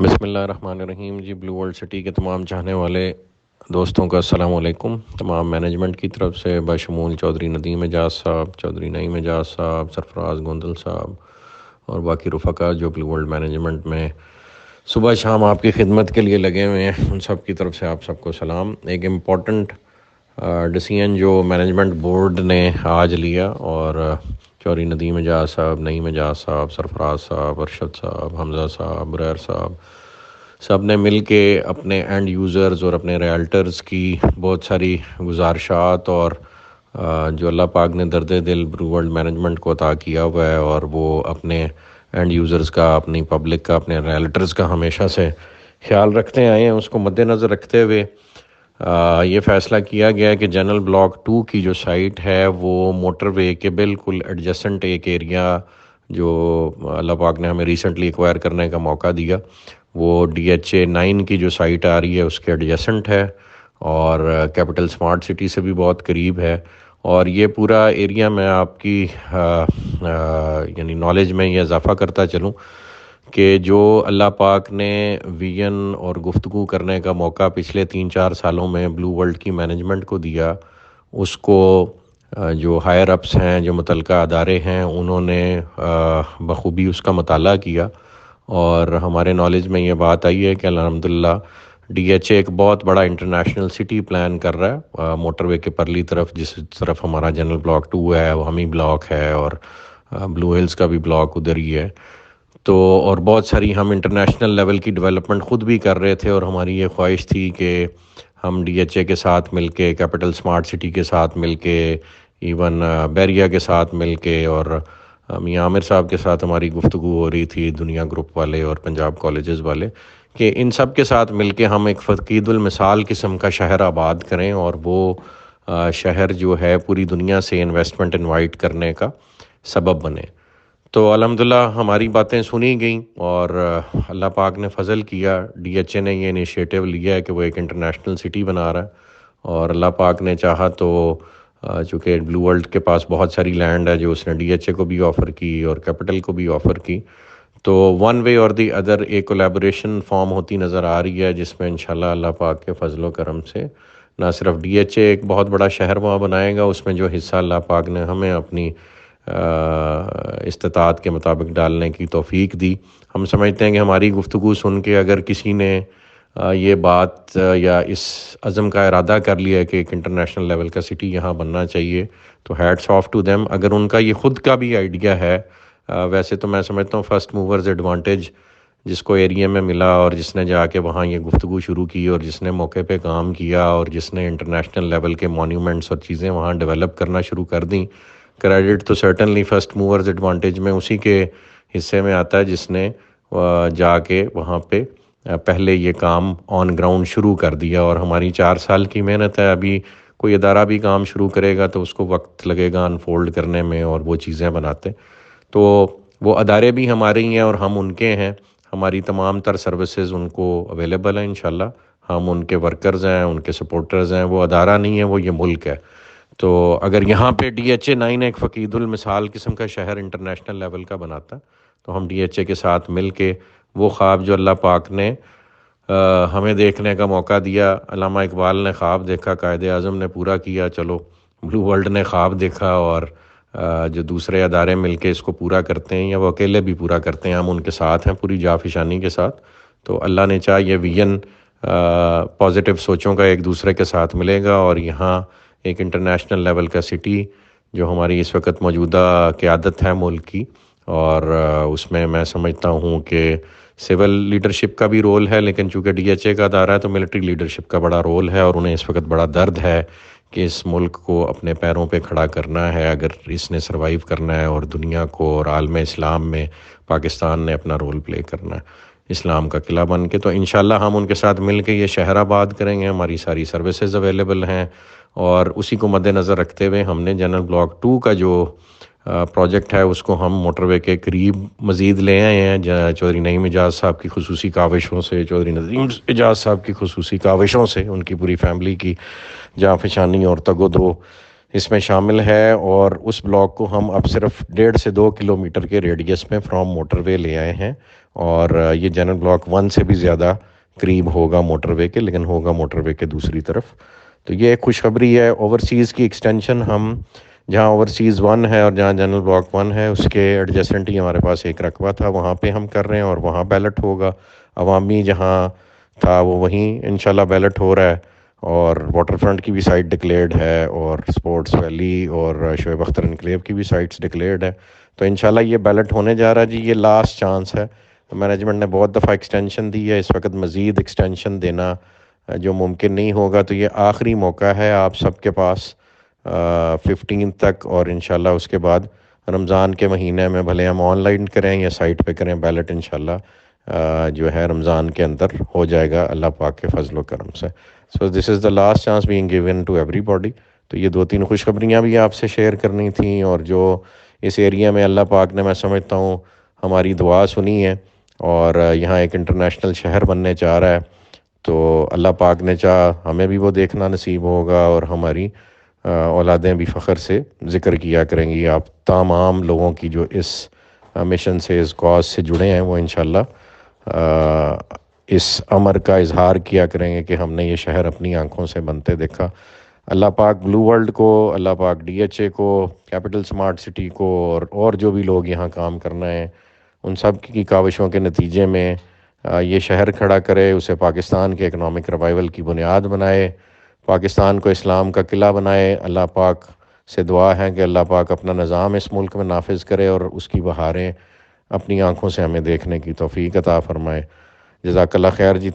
بسم اللہ الرحمن الرحیم جی بلو ورلڈ سٹی کے تمام چاہنے والے دوستوں کا السلام علیکم۔ تمام مینجمنٹ کی طرف سے بشمول چودھری ندیم اعجاز صاحب، چودھری نعیم اعجاز صاحب، سرفراز گوندل صاحب اور باقی رفقا جو بلو ورلڈ مینجمنٹ میں صبح شام آپ کی خدمت کے لیے لگے ہوئے ہیں، ان سب کی طرف سے آپ سب کو سلام۔ ایک امپورٹنٹ ڈیسیژن جو مینجمنٹ بورڈ نے آج لیا اور چودھری ندیم اعجاز صاحب، نعیم اعجاز صاحب، سرفراز صاحب، ارشد صاحب، حمزہ صاحب، بریر صاحب، سب نے مل کے اپنے اینڈ یوزرز اور اپنے ریالٹرز کی بہت ساری گزارشات اور جو اللہ پاک نے درد دل بلو ورلڈ مینجمنٹ کو عطا کیا ہوا ہے، اور وہ اپنے اینڈ یوزرز کا، اپنی پبلک کا، اپنے ریالٹرز کا ہمیشہ سے خیال رکھتے آئے ہیں، اس کو مد نظر رکھتے ہوئے یہ فیصلہ کیا گیا کہ جنرل بلاک 2 کی جو سائٹ ہے وہ موٹر وے کے بالکل ایڈجسنٹ ایک ایریا جو اللہ پاک نے ہمیں ریسنٹلی ایکوائر کرنے کا موقع دیا، وہ DHA 9 کی جو سائٹ آ رہی ہے اس کے ایڈجسنٹ ہے اور کیپٹل سمارٹ سٹی سے بھی بہت قریب ہے۔ اور یہ پورا ایریا میں آپ کی یعنی نالج میں یہ اضافہ کرتا چلوں کہ جو اللہ پاک نے ویژن اور گفتگو کرنے کا موقع پچھلے 3-4 سالوں میں بلو ورلڈ کی مینجمنٹ کو دیا، اس کو جو ہائر اپس ہیں، جو متعلقہ ادارے ہیں، انہوں نے بخوبی اس کا مطالعہ کیا، اور ہمارے نالج میں یہ بات آئی ہے کہ الحمدللہ DHA ایک بہت بڑا انٹرنیشنل سٹی پلان کر رہا ہے موٹر وے کے پرلی طرف، جس طرف ہمارا جنرل بلاک 2 ہے وہ ہمی بلاک ہے، اور بلو ہلز کا بھی بلاک ادھر ہی ہے۔ تو اور بہت ساری ہم انٹرنیشنل لیول کی ڈیولپمنٹ خود بھی کر رہے تھے، اور ہماری یہ خواہش تھی کہ ہم DHA کے ساتھ مل کے، کیپٹل سمارٹ سٹی کے ساتھ مل کے، ایون بیریا کے ساتھ مل کے، اور میاں عامر صاحب کے ساتھ ہماری گفتگو ہو رہی تھی، دنیا گروپ والے اور پنجاب کالجز والے، کہ ان سب کے ساتھ مل کے ہم ایک فقید المثال قسم کا شہر آباد کریں، اور وہ شہر جو ہے پوری دنیا سے انویسٹمنٹ انوائٹ کرنے کا سبب بنے۔ تو الحمدللہ ہماری باتیں سنی گئیں، اور اللہ پاک نے فضل کیا، DHA نے یہ انیشیٹو لیا ہے کہ وہ ایک انٹرنیشنل سٹی بنا رہا ہے، اور اللہ پاک نے چاہا تو چونکہ بلو ورلڈ کے پاس بہت ساری لینڈ ہے جو اس نے DHA کو بھی آفر کی اور کیپٹل کو بھی آفر کی، تو ون وے اور دی ادر ایک کولیبوریشن فارم ہوتی نظر آ رہی ہے، جس میں انشاءاللہ اللہ پاک کے فضل و کرم سے نہ صرف DHA ایک بہت بڑا شہر وہاں بنائے گا، اس میں جو حصہ اللہ پاک نے ہمیں اپنی استطاعت کے مطابق ڈالنے کی توفیق دی۔ ہم سمجھتے ہیں کہ ہماری گفتگو سن کے اگر کسی نے یہ بات یا اس عزم کا ارادہ کر لیا کہ ایک انٹرنیشنل لیول کا سٹی یہاں بننا چاہیے، تو ہیٹس آف ٹو دیم۔ اگر ان کا یہ خود کا بھی آئیڈیا ہے، ویسے تو میں سمجھتا ہوں فرسٹ موورز ایڈوانٹیج جس کو ایریا میں ملا، اور جس نے جا کے وہاں یہ گفتگو شروع کی، اور جس نے موقع پہ کام کیا، اور جس نے انٹرنیشنل لیول کے مونیومنٹس اور چیزیں وہاں ڈیولپ کرنا شروع کر دیں، کریڈٹ تو سرٹنلی فرسٹ موورز ایڈوانٹیج میں اسی کے حصے میں آتا ہے جس نے جا کے وہاں پہ پہلے یہ کام آن گراؤنڈ شروع کر دیا۔ اور ہماری 4 سال کی محنت ہے، ابھی کوئی ادارہ بھی کام شروع کرے گا تو اس کو وقت لگے گا انفولڈ کرنے میں اور وہ چیزیں بناتے، تو وہ ادارے بھی ہمارے ہی ہیں اور ہم ان کے ہیں، ہماری تمام تر سروسز ان کو اویلیبل ہیں انشاءاللہ، ہم ان کے ورکرز ہیں، ان کے سپورٹرز ہیں، وہ ادارہ نہیں ہے، وہ یہ ملک ہے۔ تو اگر یہاں پہ DHA 9 ایک فقید المثال قسم کا شہر انٹرنیشنل لیول کا بناتا، تو ہم DHA کے ساتھ مل کے وہ خواب جو اللہ پاک نے ہمیں دیکھنے کا موقع دیا، علامہ اقبال نے خواب دیکھا، قائد اعظم نے پورا کیا، چلو بلو ورلڈ نے خواب دیکھا، اور جو دوسرے ادارے مل کے اس کو پورا کرتے ہیں یا وہ اکیلے بھی پورا کرتے ہیں، ہم ان کے ساتھ ہیں پوری جافشانی کے ساتھ۔ تو اللہ نے چاہا یہ ویژن پازیٹیو سوچوں کا ایک دوسرے کے ساتھ ملے گا، اور یہاں ایک انٹرنیشنل لیول کا سٹی جو ہماری اس وقت موجودہ قیادت ہے ملک کی، اور اس میں میں سمجھتا ہوں کہ سول لیڈرشپ کا بھی رول ہے، لیکن چونکہ DHA کا ادارہ ہے تو ملٹری لیڈرشپ کا بڑا رول ہے، اور انہیں اس وقت بڑا درد ہے کہ اس ملک کو اپنے پیروں پہ کھڑا کرنا ہے اگر اس نے سروائیو کرنا ہے، اور دنیا کو اور عالم اسلام میں پاکستان نے اپنا رول پلے کرنا ہے اسلام کا قلعہ بن کے۔ تو انشاءاللہ ہم ان کے ساتھ مل کے یہ شہر آباد کریں گے، ہماری ساری سروسز اویلیبل ہیں، اور اسی کو مد نظر رکھتے ہوئے ہم نے جنرل بلاک 2 کا جو پروجیکٹ ہے اس کو ہم موٹر وے کے قریب مزید لے آئے ہیں، چودھری نعیم اعجاز صاحب کی خصوصی کاوشوں سے، چودھری ندیم اعجاز صاحب کی خصوصی کاوشوں سے، ان کی پوری فیملی کی جانفشانی اور تگ و دو اس میں شامل ہے، اور اس بلاک کو ہم اب صرف 1.5 سے 2 کلومیٹر کے ریڈیس میں فرام موٹر وے لے آئے ہیں، اور یہ جنرل بلاک 1 سے بھی زیادہ قریب ہوگا موٹر وے کے، لیکن ہوگا موٹر وے کے دوسری طرف۔ تو یہ ایک خوشخبری ہے۔ اوورسیز کی ایکسٹینشن ہم جہاں اوورسیز 1 ہے اور جہاں جنرل بلاک 1 ہے اس کے ایڈجسٹنٹ ہی ہمارے پاس ایک رقبہ تھا، وہاں پہ ہم کر رہے ہیں اور وہاں بیلٹ ہوگا۔ عوامی جہاں تھا وہ وہیں انشاءاللہ بیلٹ ہو رہا ہے، اور واٹر فرنٹ کی بھی سائٹ ڈکلیئرڈ ہے، اور سپورٹس ویلی اور شعیب اختر انکلیو کی بھی سائٹس ڈکلیئرڈ ہے۔ تو انشاءاللہ یہ بیلٹ ہونے جا رہا ہے جی، یہ لاسٹ چانس ہے۔ مینجمنٹ نے بہت دفعہ ایکسٹینشن دی ہے، اس وقت مزید ایکسٹینشن دینا جو ممکن نہیں ہوگا، تو یہ آخری موقع ہے آپ سب کے پاس 15 تک، اور انشاءاللہ اس کے بعد رمضان کے مہینے میں بھلے ہم آن لائن کریں یا سائٹ پہ کریں، بیلٹ انشاءاللہ جو ہے رمضان کے اندر ہو جائے گا اللہ پاک کے فضل و کرم سے۔ So this is the last chance being given to ایوری باڈی۔ تو یہ 2-3 خوشخبریاں بھی آپ سے شیئر کرنی تھیں، اور جو اس ایریا میں اللہ پاک نے میں سمجھتا ہوں ہماری دعا سنی ہے، اور یہاں ایک انٹرنیشنل شہر بننے چاہ رہا ہے، تو اللہ پاک نے چاہ ہمیں بھی وہ دیکھنا نصیب ہوگا، اور ہماری اولادیں بھی فخر سے ذکر کیا کریں گی۔ آپ تمام لوگوں کی جو اس مشن سے، اس کاز سے جڑے ہیں، وہ انشاءاللہ اس امر کا اظہار کیا کریں گے کہ ہم نے یہ شہر اپنی آنکھوں سے بنتے دیکھا۔ اللہ پاک بلو ورلڈ کو، اللہ پاک ڈی ایچ اے کو، کیپٹل سمارٹ سٹی کو، اور جو بھی لوگ یہاں کام کرنا ہے، ان سب کی کاوشوں کے نتیجے میں یہ شہر کھڑا کرے، اسے پاکستان کے اکنامک ریوائول کی بنیاد بنائے، پاکستان کو اسلام کا قلعہ بنائے۔ اللہ پاک سے دعا ہے کہ اللہ پاک اپنا نظام اس ملک میں نافذ کرے، اور اس کی بہاریں اپنی آنکھوں سے ہمیں دیکھنے کی توفیق عطا فرمائے۔ جزاک اللہ خیر جی۔